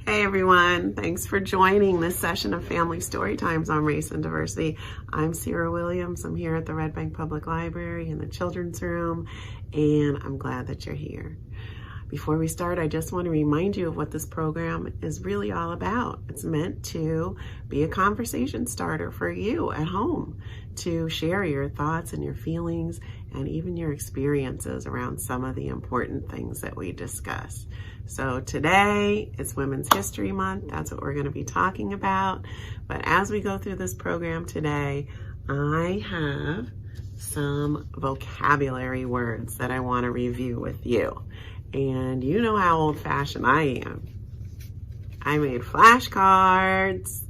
Hey everyone, thanks for joining this session of Family Story Times on Race and Diversity. I'm Sarah Williams. I'm here at the Red Bank Public Library in the Children's Room, and I'm glad that you're here. Before we start, I just want to remind you of what this program is really all about. It's meant to be a conversation starter for you at home, to share your thoughts and your feelings and even your experiences around some of the important things that we discuss. So today, it's Women's History Month. That's what we're going to be talking about. But as we go through this program today, I have some vocabulary words that I want to review with you. And you know how old-fashioned I am. I made flashcards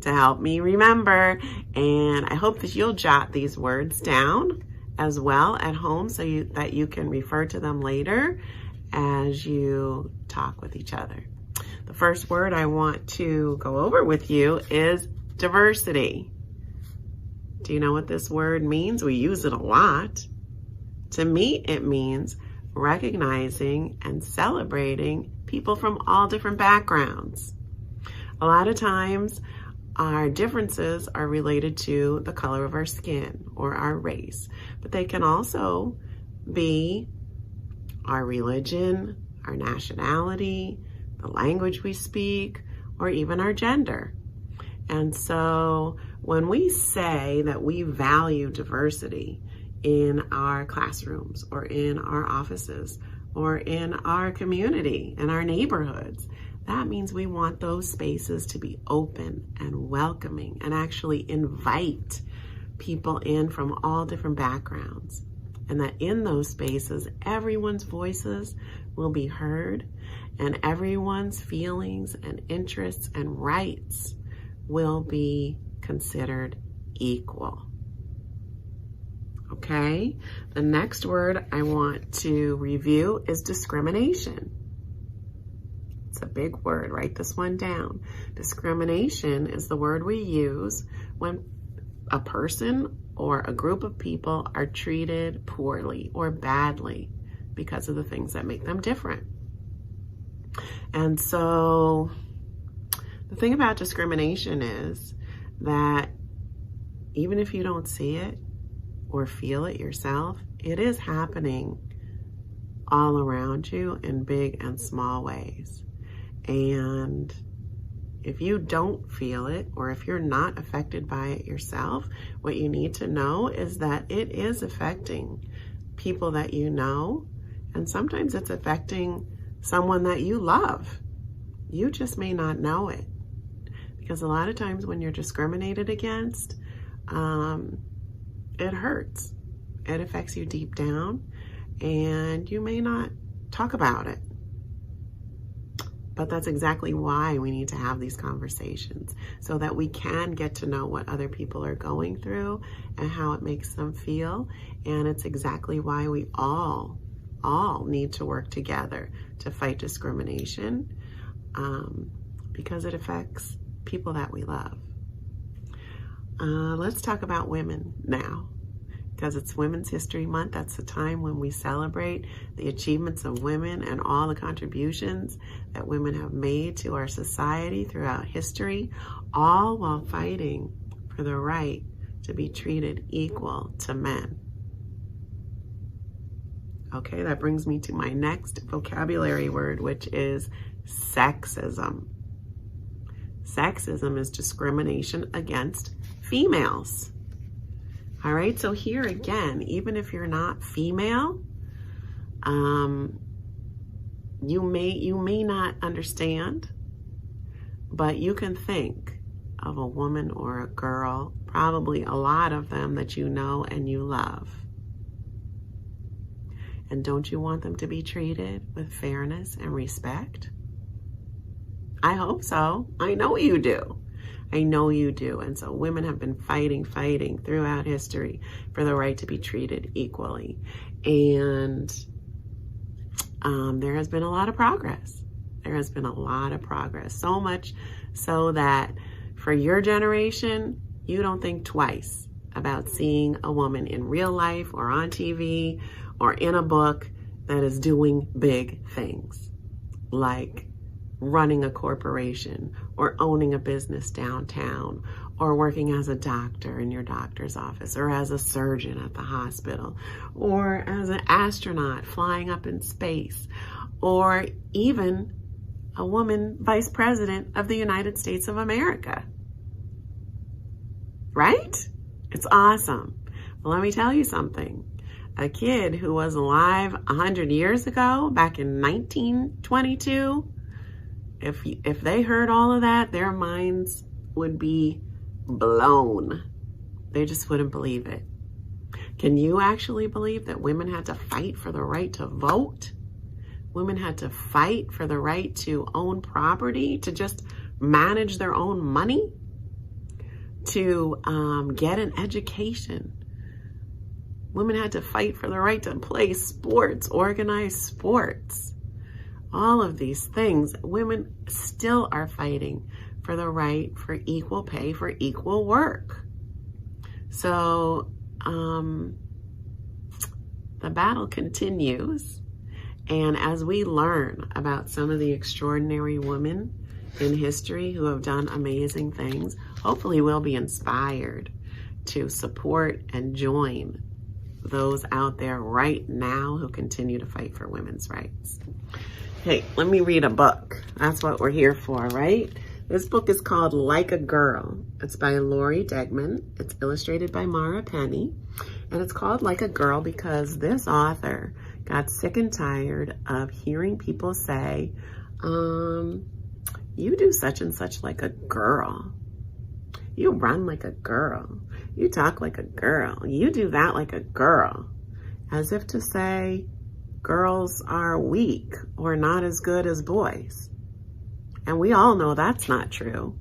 to help me remember, and I hope that you'll jot these words down as well at home so that you can refer to them later as you talk with each other. The first word I want to go over with you is diversity. Do you know what this word means? We use it a lot. To me, it means recognizing and celebrating people from all different backgrounds. A lot of times, our differences are related to the color of our skin or our race, but they can also be our religion, our nationality, the language we speak, or even our gender. And so when we say that we value diversity in our classrooms or in our offices or in our community and our neighborhoods, that means we want those spaces to be open and welcoming and actually invite people in from all different backgrounds. And that in those spaces, everyone's voices will be heard and everyone's feelings and interests and rights will be considered equal. Okay, the next word I want to review is discrimination. It's a big word, write this one down. Discrimination is the word we use when a person or a group of people are treated poorly or badly because of the things that make them different. And so the thing about discrimination is that even if you don't see it or feel it yourself, it is happening all around you in big and small ways. And if you don't feel it, or if you're not affected by it yourself, what you need to know is that it is affecting people that you know, and sometimes it's affecting someone that you love. You just may not know it. Because a lot of times when you're discriminated against, it hurts. It affects you deep down, and you may not talk about it. But that's exactly why we need to have these conversations, so that we can get to know what other people are going through and how it makes them feel. And it's exactly why we all need to work together to fight discrimination, because it affects people that we love. Let's talk about women now. Because it's Women's History Month. That's the time when we celebrate the achievements of women and all the contributions that women have made to our society throughout history, all while fighting for the right to be treated equal to men. Okay, that brings me to my next vocabulary word, which is sexism. Sexism is discrimination against females. All right, so here again, even if you're not female, you may not understand, but you can think of a woman or a girl, probably a lot of them that you know and you love. And don't you want them to be treated with fairness and respect? I hope so. I know you do. I know you do. And so women have been fighting throughout history for the right to be treated equally. And there has been a lot of progress. There has been a lot of progress. So much so that for your generation, you don't think twice about seeing a woman in real life or on TV or in a book that is doing big things like running a corporation or owning a business downtown or working as a doctor in your doctor's office or as a surgeon at the hospital or as an astronaut flying up in space or even a woman vice president of the United States of America. Right? It's awesome. Well, let me tell you something. A kid who was alive 100 years ago, back in 1922, if they heard all of that, their minds would be blown. They just wouldn't believe it. Can you actually believe that women had to fight for the right to vote? Women had to fight for the right to own property, to just manage their own money, to get an education. Women had to fight for the right to play sports, organize sports. All of these things, women still are fighting for the right for equal pay for equal work. So the battle continues. And as we learn about some of the extraordinary women in history who have done amazing things, hopefully we'll be inspired to support and join those out there right now who continue to fight for women's rights. Hey, let me read a book. That's what we're here for, right? This book is called Like a Girl. It's by Lori Degman. It's illustrated by Mara Penny. And it's called Like a Girl because this author got sick and tired of hearing people say, you do such and such like a girl. You run like a girl. You talk like a girl. You do that like a girl. As if to say girls are weak or not as good as boys. And we all know that's not true.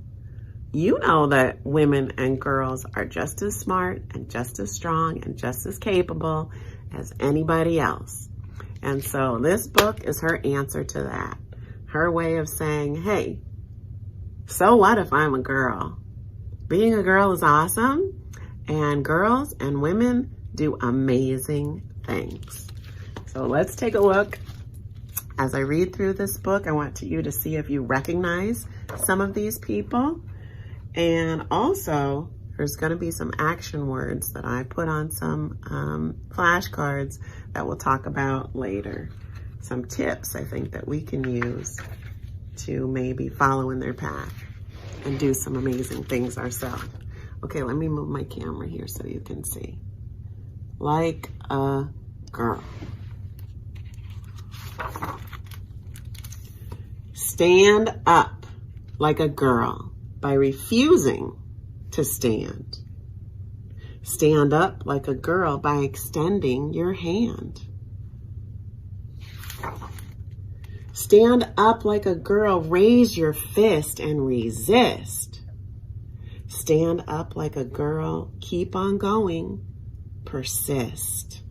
You know that women and girls are just as smart and just as strong and just as capable as anybody else. And so this book is her answer to that. Her way of saying, hey, so what if I'm a girl? Being a girl is awesome, and girls and women do amazing things. So let's take a look. As I read through this book, I want you to see if you recognize some of these people. And also, there's going to be some action words that I put on some flashcards that we'll talk about later. Some tips, I think, that we can use to maybe follow in their path and do some amazing things ourselves. Okay, let me move my camera here so you can see. Like a girl. Stand up like a girl by refusing to stand. Stand up like a girl by extending your hand. Stand up like a girl, raise your fist and resist. Stand up like a girl, keep on going, persist.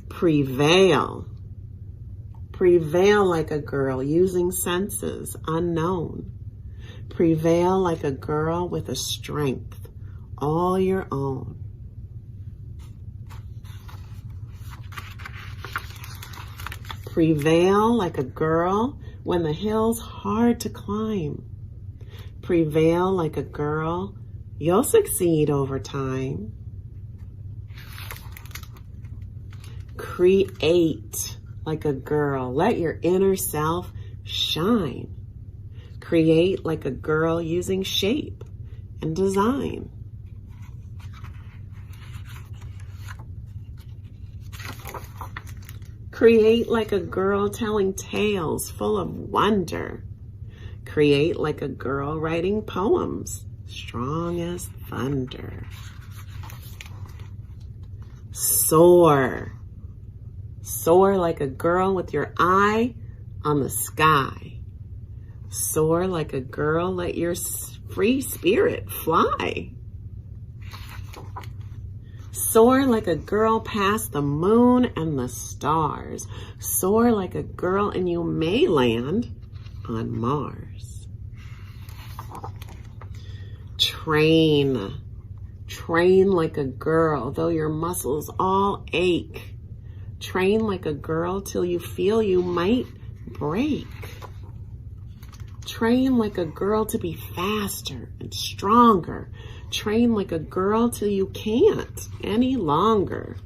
Prevail. Prevail like a girl, using senses unknown. Prevail like a girl with a strength all your own. Prevail like a girl when the hill's hard to climb. Prevail like a girl, you'll succeed over time. Create like a girl, let your inner self shine. Create like a girl using shape and design. Create like a girl telling tales full of wonder. Create like a girl writing poems strong as thunder. Soar. Soar like a girl with your eye on the sky. Soar like a girl, let your free spirit fly. Soar like a girl past the moon and the stars. Soar like a girl and you may land on Mars. Train. Train like a girl, though your muscles all ache. Train like a girl till you feel you might break. Train like a girl to be faster and stronger. Train like a girl till you can't any longer.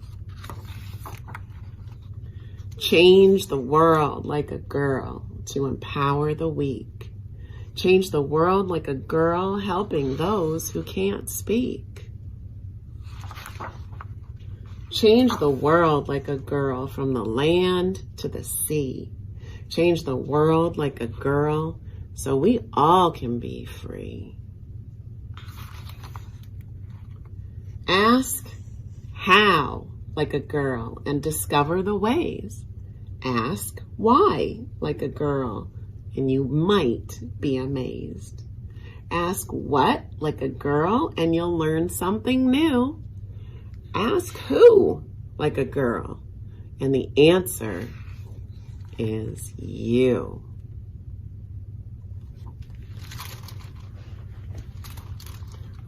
Change the world like a girl to empower the weak. Change the world like a girl helping those who can't speak. Change the world like a girl from the land to the sea. Change the world like a girl so we all can be free. Ask how like a girl and discover the ways. Ask why like a girl and you might be amazed. Ask what like a girl and you'll learn something new. Ask who like a girl and the answer is you.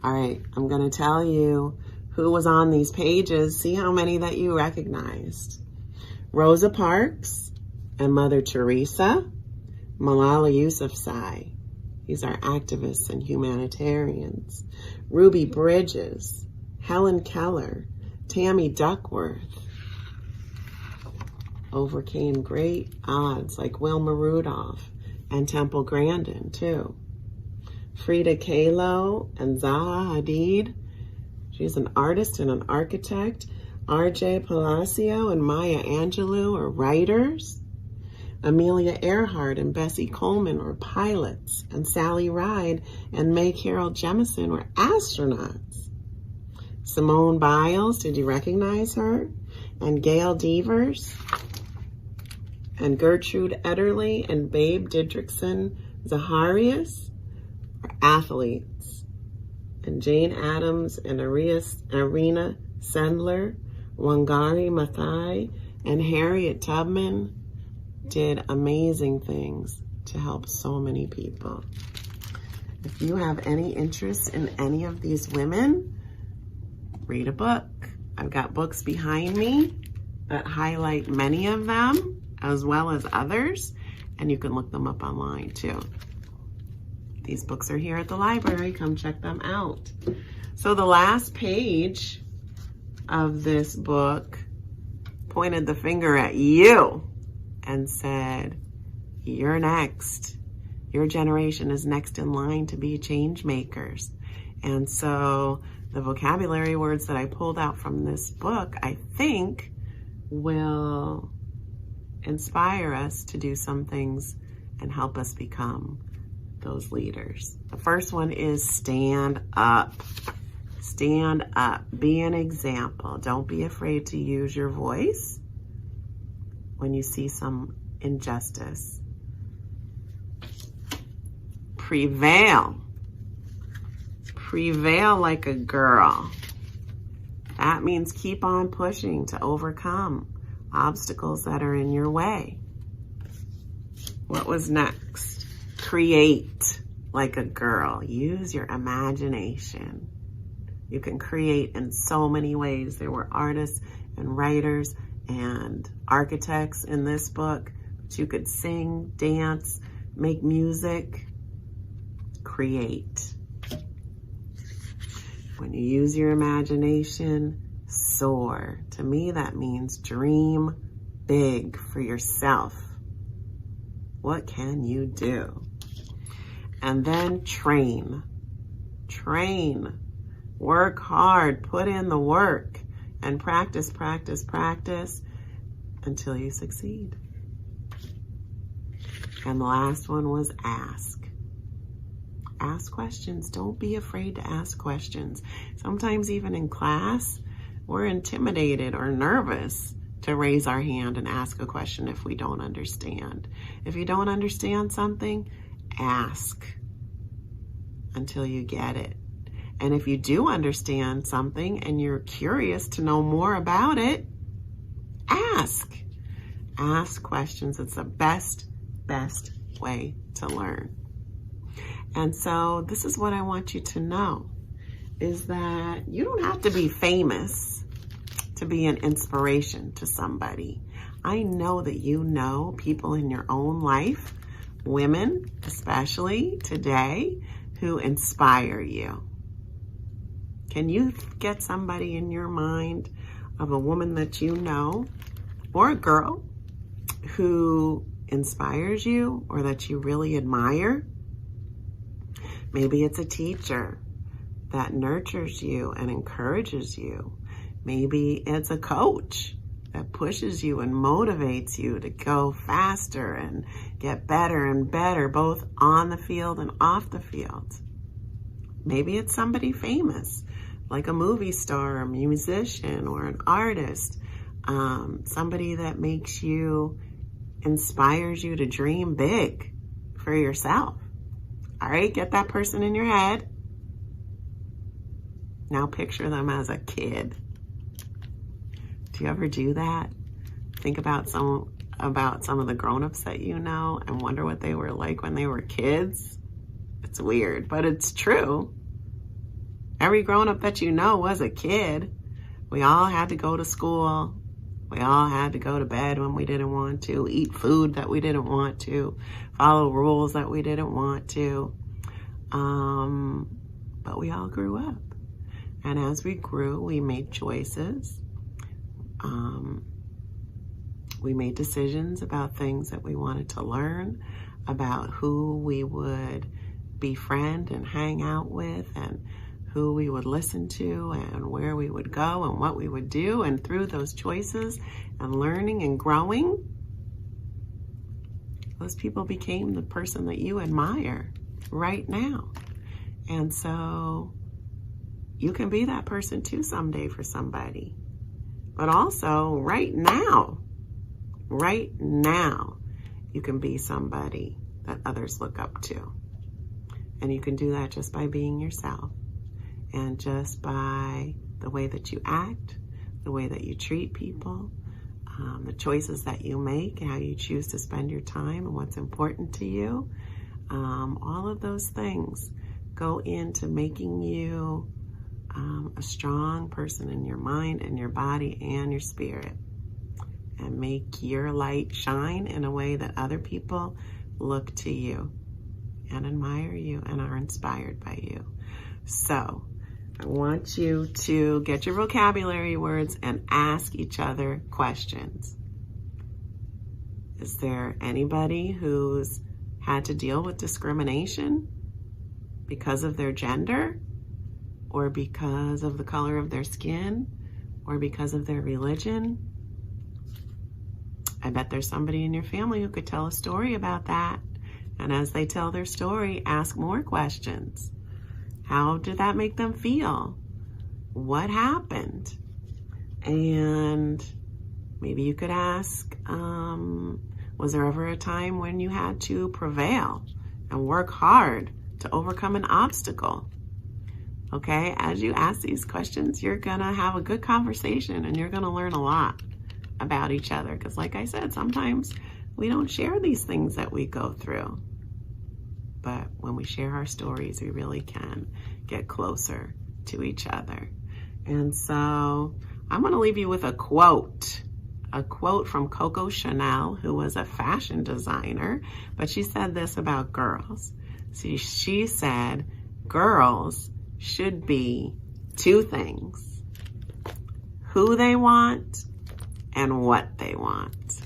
All right, I'm going to tell you who was on these pages. See how many that you recognized. Rosa Parks and Mother Teresa, Malala Yousafzai. These are activists and humanitarians. Ruby Bridges, Helen Keller, Tammy Duckworth. Overcame great odds like Wilma Rudolph and Temple Grandin too. Frida Kahlo and Zaha Hadid. She's an artist and an architect. R.J. Palacio and Maya Angelou are writers. Amelia Earhart and Bessie Coleman were pilots. And Sally Ride and May Carroll Jemison were astronauts. Simone Biles, did you recognize her? And Gail Devers. And Gertrude Ederle and Babe Didrikson Zaharias are athletes. And Jane Addams and Arena Sendler, Wangari Maathai, and Harriet Tubman did amazing things to help so many people. If you have any interest in any of these women, read a book. I've got books behind me that highlight many of them as well as others, and you can look them up online too. These books are here at the library. Come check them out. So the last page of this book pointed the finger at you and said, you're next. Your generation is next in line to be change makers. And so the vocabulary words that I pulled out from this book, I think, will inspire us to do some things and help us become those leaders. The first one is stand up. Stand up. Be an example. Don't be afraid to use your voice when you see some injustice. Prevail. Prevail like a girl. That means keep on pushing to overcome obstacles that are in your way. What was next? Create like a girl. Use your imagination. You can create in so many ways. There were artists and writers and architects in this book. But you could sing, dance, make music, create. When you use your imagination, soar. To me, that means dream big for yourself. What can you do? And then train. Train. Work hard. Put in the work. And practice, practice, practice until you succeed. And the last one was ask. Ask questions. Don't be afraid to ask questions. Sometimes even in class, we're intimidated or nervous to raise our hand and ask a question if we don't understand. If you don't understand something, ask until you get it. And if you do understand something and you're curious to know more about it, ask. Ask questions. It's the best way to learn. And so this is what I want you to know, is that you don't have to be famous to be an inspiration to somebody. I know that you know people in your own life, women especially today, who inspire you. Can you get somebody in your mind of a woman that you know, or a girl, who inspires you or that you really admire? Maybe it's a teacher that nurtures you and encourages you. Maybe it's a coach that pushes you and motivates you to go faster and get better and better, both on the field and off the field. Maybe it's somebody famous, like a movie star, a musician, or an artist, somebody that makes you, inspires you to dream big for yourself. All right, get that person in your head. Now picture them as a kid. Do you ever do that? Think about some of the grown-ups that you know and wonder what they were like when they were kids. It's weird, but it's true. Every grown-up that you know was a kid. We all had to go to school. We all had to go to bed when we didn't want to, eat food that we didn't want to, follow rules that we didn't want to. But we all grew up. And as we grew, we made choices. We made decisions about things that we wanted to learn, about who we would befriend and hang out with, and who we would listen to, and where we would go, and what we would do. And through those choices and learning and growing, those people became the person that you admire right now. And so you can be that person too someday for somebody. But also right now, you can be somebody that others look up to. And you can do that just by being yourself, and just by the way that you act, the way that you treat people, the choices that you make, how you choose to spend your time and what's important to you. All of those things go into making you a strong person in your mind and your body and your spirit, and make your light shine in a way that other people look to you and admire you and are inspired by you. So I want you to get your vocabulary words and ask each other questions. Is there anybody who's had to deal with discrimination because of their gender, or because of the color of their skin, or because of their religion? I bet there's somebody in your family who could tell a story about that. And as they tell their story, ask more questions. How did that make them feel? What happened? And maybe you could ask, was there ever a time when you had to prevail and work hard to overcome an obstacle? Okay, as you ask these questions, you're gonna have a good conversation, and you're gonna learn a lot about each other. Because like I said, sometimes we don't share these things that we go through. But when we share our stories, we really can get closer to each other. And so I'm gonna leave you with a quote from Coco Chanel, who was a fashion designer, but she said this about girls. See, she said, girls should be two things: who they want and what they want.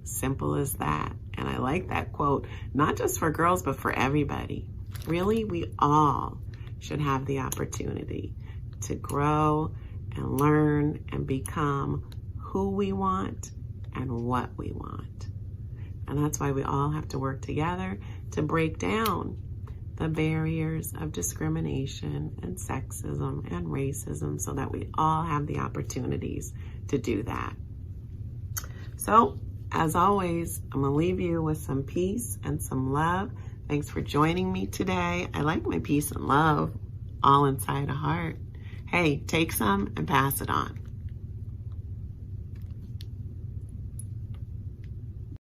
Simple as that. And I like that quote, not just for girls, but for everybody. Really, we all should have the opportunity to grow and learn and become who we want and what we want. And that's why we all have to work together to break down the barriers of discrimination and sexism and racism, so that we all have the opportunities to do that. So, as always, I'm gonna leave you with some peace and some love. Thanks for joining me today. I like my peace and love all inside a heart. Hey, take some and pass it on.